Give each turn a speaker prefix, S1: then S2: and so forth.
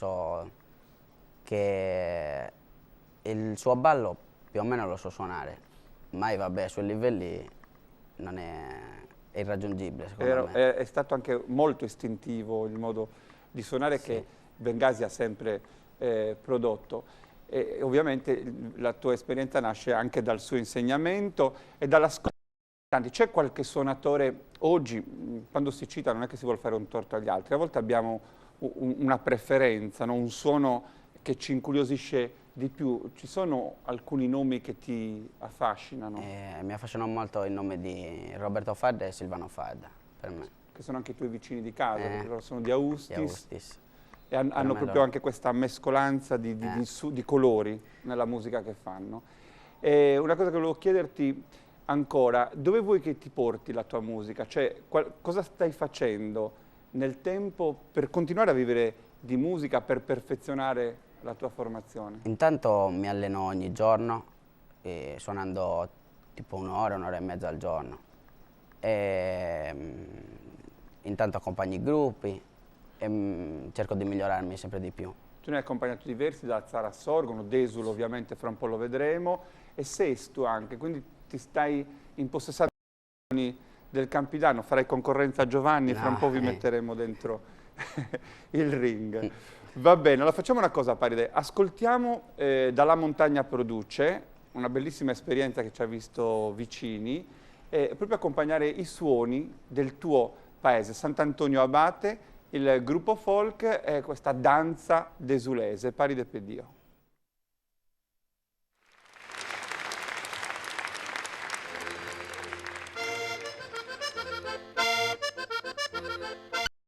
S1: So che il suo ballo più o meno lo so suonare, ma vabbè, ai suoi livelli non è irraggiungibile secondo me.
S2: È stato anche molto istintivo il modo di suonare
S1: Sì.
S2: che Bengasi ha sempre prodotto. E ovviamente la tua esperienza nasce anche dal suo insegnamento e dall'ascolto. C'è qualche suonatore, oggi, quando si cita, non è che si vuole fare un torto agli altri, a volte abbiamo una preferenza, no? Un suono che ci incuriosisce di più. Ci sono alcuni nomi che ti affascinano?
S1: Mi affascinano molto il nome di Roberto Fadda e Silvano Fadda, per me.
S2: Che sono anche i tuoi vicini di casa, perché loro sono di
S1: Di
S2: Austis.
S1: Austis.
S2: E hanno proprio anche questa mescolanza di colori nella musica che fanno. E una cosa che volevo chiederti ancora, dove vuoi che ti porti la tua musica? Cioè, cosa stai facendo nel tempo per continuare a vivere di musica, per perfezionare la tua formazione?
S1: Intanto mi alleno ogni giorno, suonando tipo un'ora e mezza al giorno. Intanto accompagno i gruppi e cerco di migliorarmi sempre di più.
S2: Tu ne hai accompagnato diversi, da Zara Sorgono, Desulo ovviamente fra un po' lo vedremo, e Sesto anche, quindi ti stai impossessando del Campidano, farai concorrenza a Giovanni, fra un po' vi metteremo dentro il ring. Va bene, allora facciamo una cosa Paride, ascoltiamo Dalla Montagna Produce, una bellissima esperienza che ci ha visto vicini, e proprio accompagnare i suoni del tuo paese, Sant'Antonio Abate, il gruppo folk e questa danza desulese, Paride Pedio.